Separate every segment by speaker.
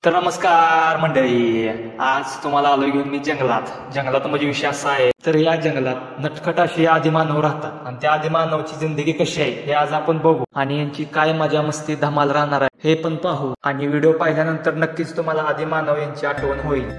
Speaker 1: तर नमस्कार मंडळी, आज तुम्हाला आलो घेऊन मी जंगलात म्हणजे विषय असा आहे. तर या जंगलात नटखट असे आदिमानव राहतात आणि त्या आदिमानवाची जिंदगी कशी आहे हे आज आपण बघू आणि यांची काय मजा मस्ती धमाल राहणार आहे हे पण पाहू. आणि व्हिडिओ पाहिल्यानंतर नक्कीच तुम्हाला आदिमानव यांची आठवण होईल.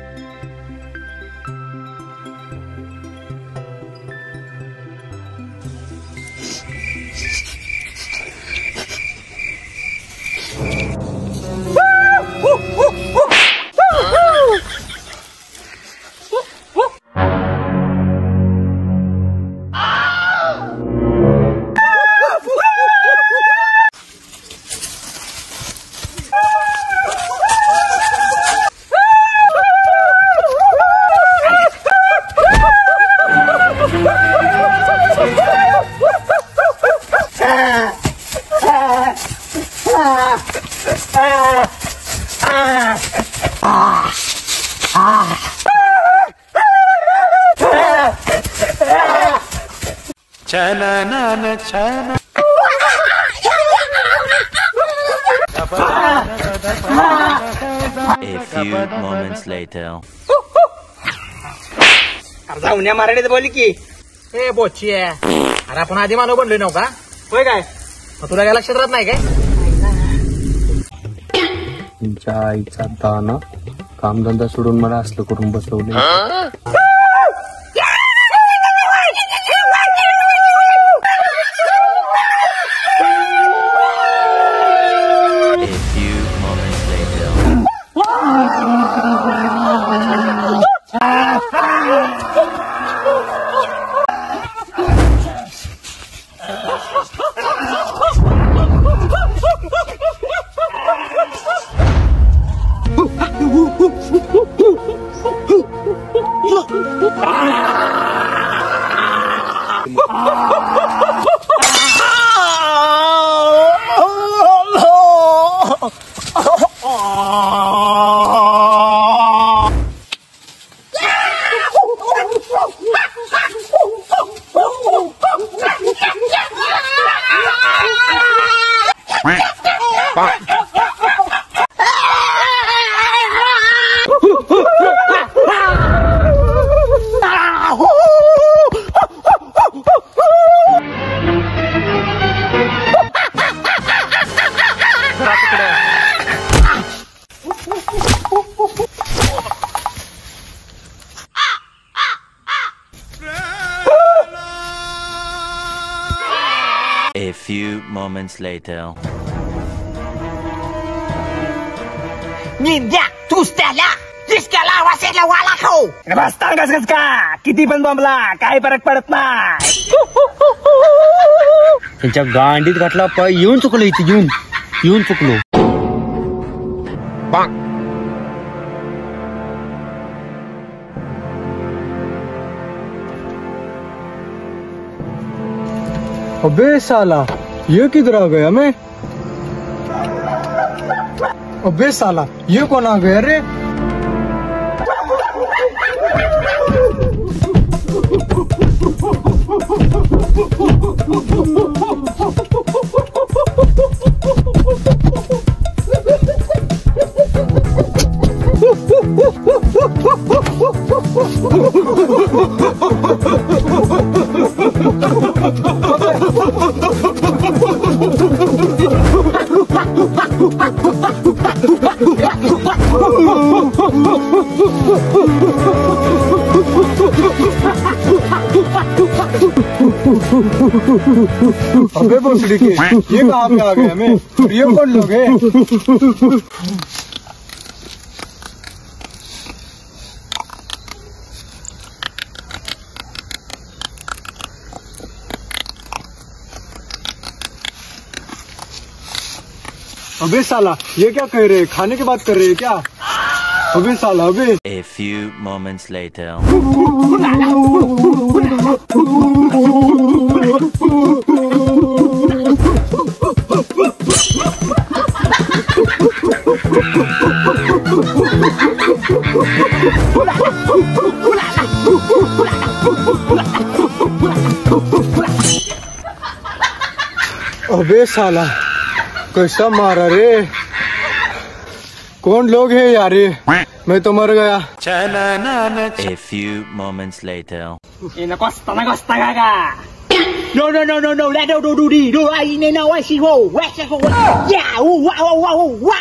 Speaker 2: A few moments later.
Speaker 3: जाऊन मराठीत बोल की ए बोची आहे. अरे आपण आधी मानव बनलोय नव्ह का? होय काय? मग तुला काय लक्षात राहत नाही काय?
Speaker 4: तुमच्या आईचा दाना कामधंदा सोडून मला असलं करून बसवले.
Speaker 2: A few moments later.
Speaker 3: निंद्या तूच त्याला जिसक्याला वासेला वाला खाऊ. बसता कसं का किती पण बंबला काही फरक पडत नाही.
Speaker 4: त्यांच्या गांडीत घातला पाय येऊन चुकलो. इथे येऊन चुकलो. अबे साला ये किधर आ गया मैं? अबे साला ये कौन आ गया रे? अबे भोसड़ी के ये कहाँ पे आ गया मैं? ये कौन लोग है? अबे साला ये क्या कह रहे हैं? खाने की बात कर रहे हैं क्या? अबे साला अबे.
Speaker 2: A few moments later.
Speaker 4: अबे साला कैसा मारा रे। कौन लोग है यार ये? मैं तो मर गया.
Speaker 2: A few moments later.
Speaker 3: Costa gaga. No, let do di, do I know I see ho, yeah, wow. Wow,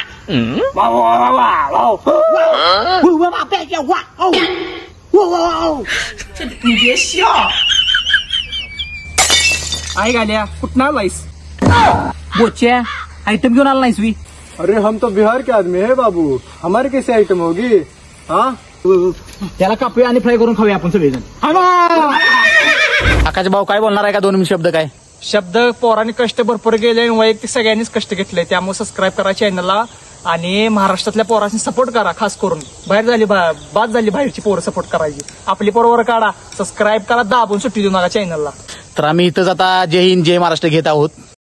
Speaker 3: bet you what? Wow. 你别笑。आई गाल्या कुठं आलायस? बोच्या आयटम घेऊन आला नाहीस वी?
Speaker 4: अरे हम तो बिहार के आदमी है बाबू, हमारे कैसे आइटम होगी? हाँ
Speaker 3: त्याला कापूया आणि फ्राय करून खाऊया आपण सगळेजण. आकाश भाऊ काय बोलणार आहे का 2 शब्द? काय शब्द? पोरांनी कष्ट भरपूर गेले आणि वैयक्तिक सगळ्यांनीच कष्ट घेतले, त्यामुळे सबस्क्राईब करा चॅनलला आणि महाराष्ट्रातल्या पोरांनी सपोर्ट करा. खास करून बाहेर झाली बाद झाली बाहेरची पोरं सपोर्ट करायची, आपली पोरवर काढा, सबस्क्राईब करा, दाबून सुट्टी देऊ नका चॅनलला. तर आम्ही इथंच आता जय हिंद जय महाराष्ट्र घेत आहोत.